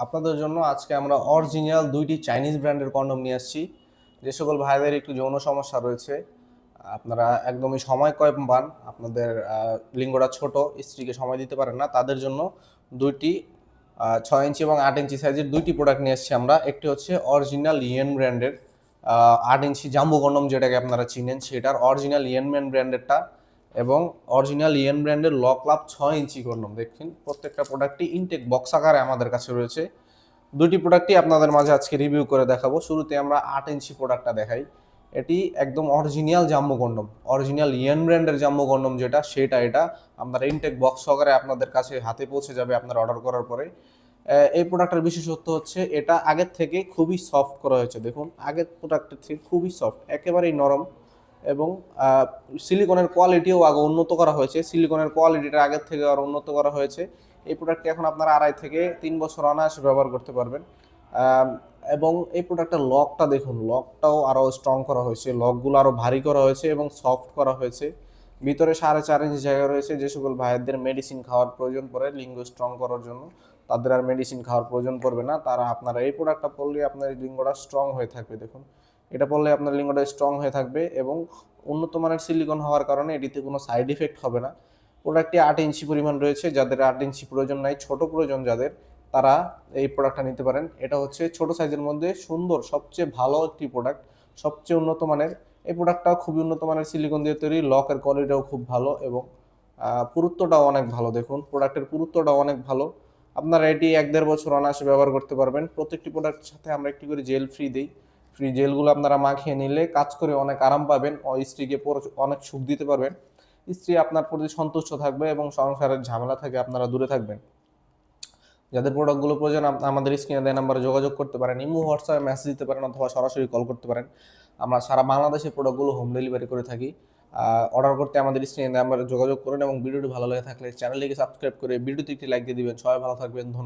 আপনাদের জন্য আজকে আমরা অরিজিনাল দুইটি চাইনিজ ব্র্যান্ডের কন্ডম নিয়ে আসছি। যে সকল ভাইদের একটু যৌন সমস্যা রয়েছে, আপনারা একদমই সময় কম পান, আপনাদের লিঙ্গটা ছোট, স্ত্রীকে সময় দিতে পারেন না, তাদের জন্য দুইটি 6 ইঞ্চি এবং 8 ইঞ্চি সাইজের দুইটি প্রোডাক্ট নিয়ে এসেছি আমরা। একটি হচ্ছে অরিজিনাল ইয়েন ব্র্যান্ডের 8 ইঞ্চি জাম্বো কন্ডম, যেটাকে আপনারা চিনেন, সেটার অরিজিনাল ইয়েনম্যান ব্র্যান্ডেরটা, এবং অরিজিনাল ইয়েন ব্র্যান্ডের ল ক্লাব 6 ইঞ্চি কন্ডম। দেখছেন প্রত্যেকটা প্রোডাক্টই ইনটেক বক্স আকারে আমাদের কাছে রয়েছে। দুটি প্রোডাক্টই আপনাদের মাঝে আজকে রিভিউ করে দেখাবো। শুরুতে আমরা 8 ইঞ্চি প্রোডাক্টটা দেখাই। এটি একদম original jumbo condom, original yen ব্র্যান্ডের জাম্বো কন্ডম যেটা, সেটা এটা আপনার ইনটেক বক্স সহকারে আপনাদের কাছে হাতে পৌঁছে যাবে আপনার অর্ডার করার পরে। এই প্রোডাক্টের বিশেষত্ব হচ্ছে এটা আগের থেকে খুবই সফট করা হয়েছে। দেখুন, আগের প্রোডাক্টের থেকে খুবই সফট, একেবারেই নরম, এবং সিলিকনের কোয়ালিটিও আগে উন্নত করা হয়েছে। সিলিকনের কোয়ালিটিটা আগের থেকে আরও উন্নত করা হয়েছে। এই প্রোডাক্টটি এখন আপনারা 2.5 থেকে 3 বছর অনায়াসে ব্যবহার করতে পারবেন। এবং এই প্রোডাক্টের লকটা দেখুন, লকটাও আরও স্ট্রং করা হয়েছে, লকগুলো আরও ভারী করা হয়েছে এবং সফট করা হয়েছে। ভিতরে 4.5 ইঞ্চি জায়গা রয়েছে। যে সকল ভাইদের মেডিসিন খাওয়ার প্রয়োজন পড়ে লিঙ্গ স্ট্রং করার জন্য, তাদের আর মেডিসিন খাওয়ার প্রয়োজন পড়বে না। তারা আপনারা এই প্রোডাক্টটা পড়লে আপনার লিঙ্গটা স্ট্রং হয়ে থাকবে। দেখুন, এটা পড়লে আপনার লিঙ্গটা স্ট্রং হয়ে থাকবে এবং উন্নত মানের সিলিকন হওয়ার কারণে এটিতে কোনো সাইড ইফেক্ট হবে না। প্রোডাক্টটি 8 ইঞ্চি পরিমাণ রয়েছে। যাদের 8 ইঞ্চি প্রয়োজন নাই, ছোট প্রয়োজন যাদের, তারা এই প্রোডাক্টটা নিতে পারেন। এটা হচ্ছে ছোট সাইজের মধ্যে সুন্দর, সবচেয়ে ভালো একটি প্রোডাক্ট, সবচেয়ে উন্নত মানের। এই প্রোডাক্টটাও খুবই উন্নত মানের সিলিকন দিয়ে তৈরি, লকের কোয়ালিটিও খুব ভালো এবং পুরুত্বটাও অনেক ভালো। দেখুন, প্রোডাক্টের পুরুত্বটাও অনেক ভালো। আপনারা এটি 1-1.5 বছর অনায়াসে ব্যবহার করতে পারবেন। প্রত্যেকটি প্রোডাক্টের সাথে আমরা একটি করে জেল ফ্রি দিই। ফ্রি জেলগুলো আপনারা মাখিয়ে নিলে কাজ করে অনেক আরাম পাবেন, স্ত্রীকে অনেক সুখ দিতে পারবেন। স্ত্রী আপনার প্রতি সন্তুষ্ট থাকবে এবং সংসারের ঝামেলা থেকে আপনারা দূরে থাকবেন। যাদের প্রোডাক্টগুলো প্রয়োজন আমাদের স্ক্রিনে দেওয়া নাম্বারে যোগাযোগ করতে পারেন, ইমো হোয়াটসঅ্যাপে মেসেজ দিতে পারেন, অথবা সরাসরি কল করতে পারেন। আমরা সারা বাংলাদেশে প্রোডাক্টগুলো হোম ডেলিভারি করে থাকি। অর্ডার করতে আমাদের স্ক্রিনে নাম্বারে যোগাযোগ করুন এবং ভিডিওটি ভালো লেগে থাকলে চ্যানেলটিকে সাবস্ক্রাইব করে ভিডিওতে একটি লাইক দিয়ে দিবেন। সবাই ভালো থাকবেন, ধন্যবাদ।